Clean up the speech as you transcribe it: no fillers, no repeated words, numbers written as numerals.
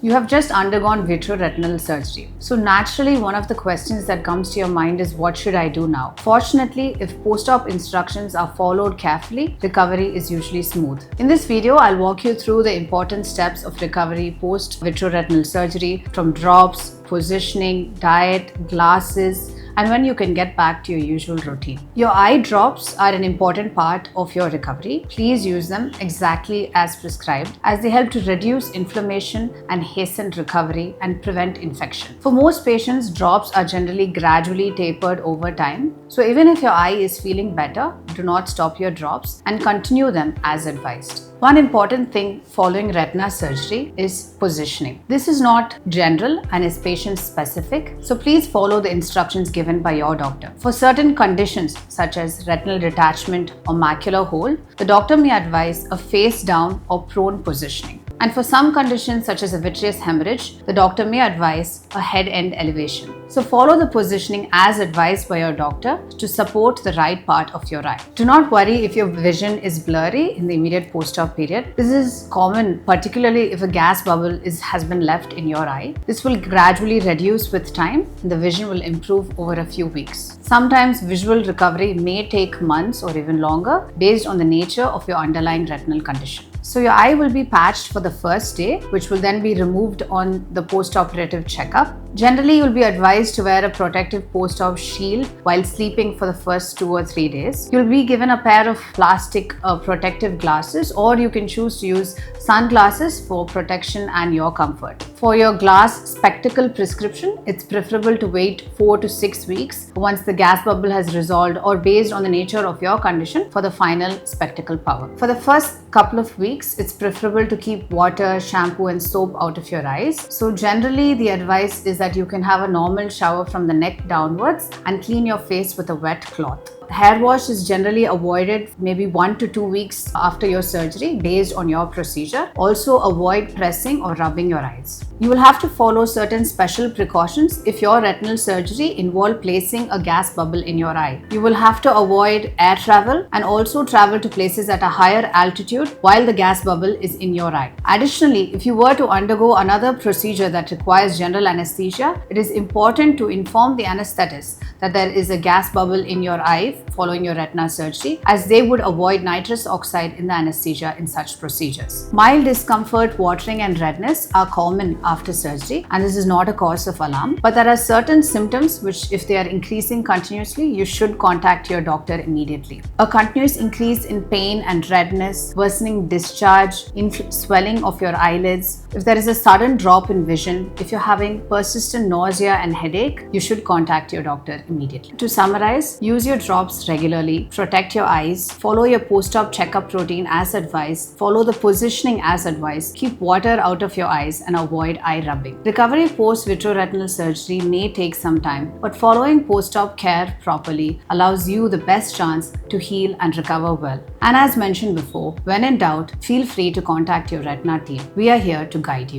You have just undergone vitreoretinal surgery. So naturally, one of the questions that comes to your mind is, what should I do now? Fortunately, if post-op instructions are followed carefully, recovery is usually smooth. In this video, I'll walk you through the important steps of recovery post-vitreoretinal surgery, from drops, positioning, diet, glasses, and when you can get back to your usual routine. Your eye drops are an important part of your recovery. Please use them exactly as prescribed, as they help to reduce inflammation and hasten recovery and prevent infection. For most patients, drops are generally gradually tapered over time. So even if your eye is feeling better, do not stop your drops and continue them as advised. One important thing following retina surgery is positioning. This is not general and is patient specific, so please follow the instructions given by your doctor. For certain conditions such as retinal detachment or macular hole, the doctor may advise a face down or prone positioning. And for some conditions such as a vitreous hemorrhage, the doctor may advise a head-end elevation. So follow the positioning as advised by your doctor to support the right part of your eye. Do not worry if your vision is blurry in the immediate post-op period. This is common, particularly if a gas bubble has been left in your eye. This will gradually reduce with time and the vision will improve over a few weeks. Sometimes visual recovery may take months or even longer based on the nature of your underlying retinal condition. So your eye will be patched for the first day, which will then be removed on the post-operative checkup. Generally, you'll be advised to wear a protective post-op shield while sleeping for the first 2 or 3 days. You'll be given a pair of plastic protective glasses, or you can choose to use sunglasses for protection and your comfort. For your glass spectacle prescription, it's preferable to wait 4 to 6 weeks once the gas bubble has resolved, or based on the nature of your condition, for the final spectacle power. For the first couple of weeks, it's preferable to keep water, shampoo and soap out of your eyes. So generally, the advice is that you can have a normal shower from the neck downwards and clean your face with a wet cloth. Hair wash is generally avoided maybe 1 to 2 weeks after your surgery based on your procedure. Also avoid pressing or rubbing your eyes. You will have to follow certain special precautions if your retinal surgery involved placing a gas bubble in your eye. You will have to avoid air travel and also travel to places at a higher altitude while the gas bubble is in your eye. Additionally, if you were to undergo another procedure that requires general anesthesia, it is important to inform the anesthetist that there is a gas bubble in your eye following your retina surgery, as they would avoid nitrous oxide in the anesthesia in such procedures. Mild discomfort, watering and redness are common after surgery, and this is not a cause of alarm, but there are certain symptoms which, if they are increasing continuously, you should contact your doctor immediately. A continuous increase in pain and redness, worsening discharge, swelling of your eyelids, if there is a sudden drop in vision, if you're having persistent nausea and headache, you should contact your doctor immediately. To summarize, use your drops regularly, protect your eyes, follow your post-op checkup routine as advised, follow the positioning as advised, keep water out of your eyes and avoid eye rubbing. Recovery post-vitreoretinal surgery may take some time, but following post-op care properly allows you the best chance to heal and recover well. And as mentioned before, when in doubt, feel free to contact your retina team. We are here to guide you.